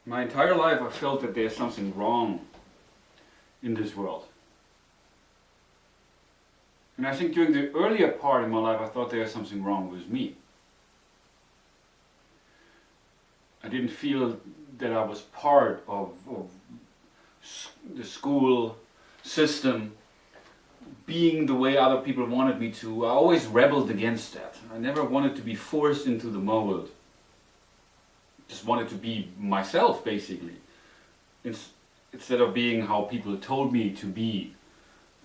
My entire life I felt that there's something wrong in this world. And I think during the earlier part of my life I thought there was something wrong with me. I didn't feel that I was part of the school system being the way other people wanted me to. I always rebelled against that. I never wanted to be forced into the mold. Just wanted to be myself, basically. Instead of being how people told me to be.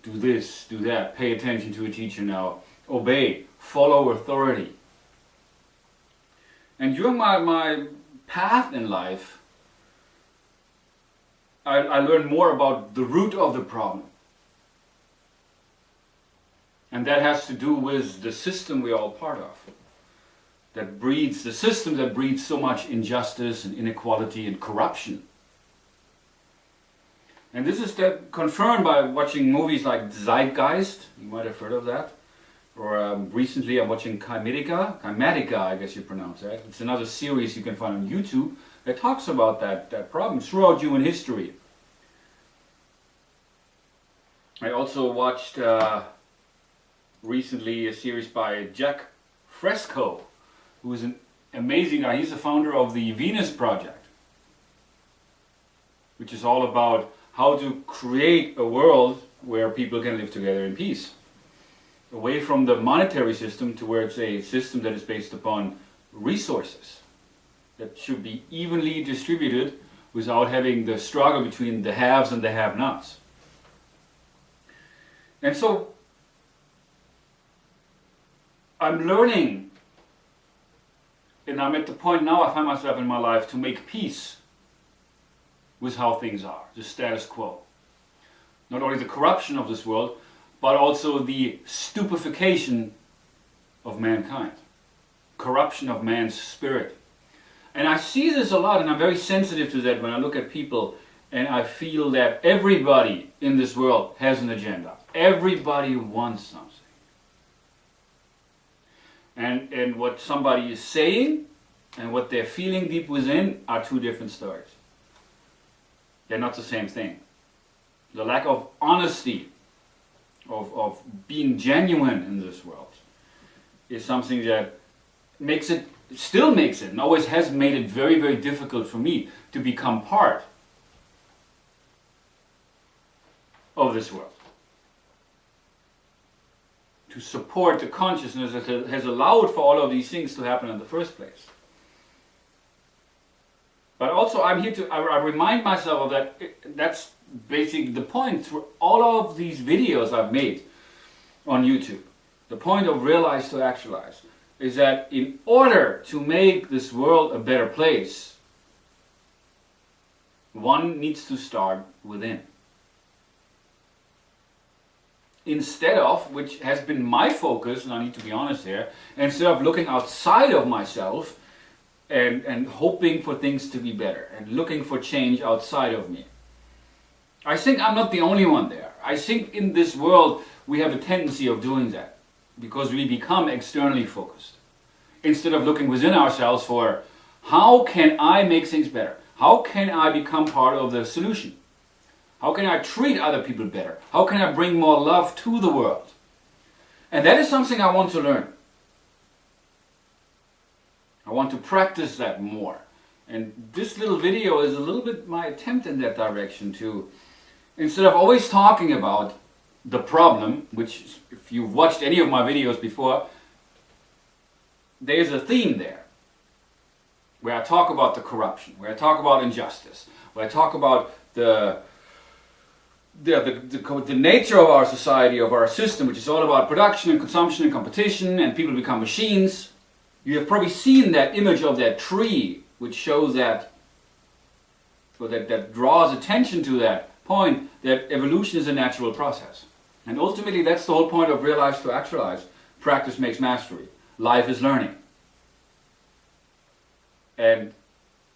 Do this, do that, pay attention to a teacher now, obey, follow authority. And during my path in life, I learned more about the root of the problem. And that has to do with the system we're all part of. The system that breeds so much injustice and inequality and corruption. And this is confirmed by watching movies like Zeitgeist, you might have heard of that. Or recently I'm watching Kymatica, I guess you pronounce that. It's another series you can find on YouTube that talks about that problem throughout human history. I also watched recently a series by Jack Fresco, who is an amazing guy. He's the founder of the Venus Project, which is all about how to create a world where people can live together in peace. Away from the monetary system to where it's a system that is based upon resources that should be evenly distributed without having the struggle between the haves and the have-nots. And so I'm learning, and I'm at the point now I find myself in my life to make peace with how things are, the status quo. Not only the corruption of this world, but also the stupefaction of mankind. Corruption of man's spirit. And I see this a lot, and I'm very sensitive to that when I look at people, and I feel that everybody in this world has an agenda. Everybody wants something. And what somebody is saying and what they're feeling deep within are two different stories. They're not the same thing. The lack of honesty, of being genuine in this world, is something that still makes it, and always has made it very, very difficult for me to become part of this world. To support the consciousness that has allowed for all of these things to happen in the first place. But also I'm here I remind myself of that. That's basically the point through all of these videos I've made on YouTube. The point of Realize to Actualize is that in order to make this world a better place, one needs to start within. Instead of, which has been my focus, and I need to be honest here, instead of looking outside of myself and hoping for things to be better and looking for change outside of me. I think I'm not the only one there. I think in this world we have a tendency of doing that because we become externally focused instead of looking within ourselves for how can I make things better? How can I become part of the solution? How can I treat other people better? How can I bring more love to the world? And that is something I want to learn. I want to practice that more. And this little video is a little bit my attempt in that direction too. Instead of always talking about the problem, which if you've watched any of my videos before, there's a theme there. Where I talk about the corruption, where I talk about injustice, where I talk about the nature of our society, of our system, which is all about production and consumption and competition, and people become machines. You have probably seen that image of that tree, which shows that, or that draws attention to that point, that evolution is a natural process. And ultimately that's the whole point of Realize to Actualize. Practice makes mastery. Life is learning. And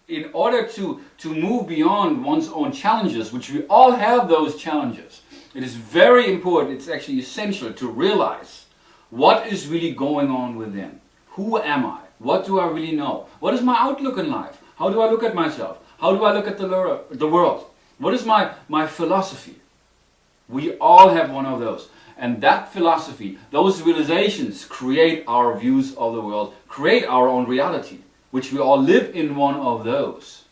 in order to move beyond one's own challenges, which we all have those challenges, it is very important, it's actually essential to realize what is really going on within. Who am I? What do I really know? What is my outlook in life? How do I look at myself? How do I look at the world? What is my philosophy? We all have one of those. And that philosophy, those realizations create our views of the world, create our own reality, which we all live in one of those.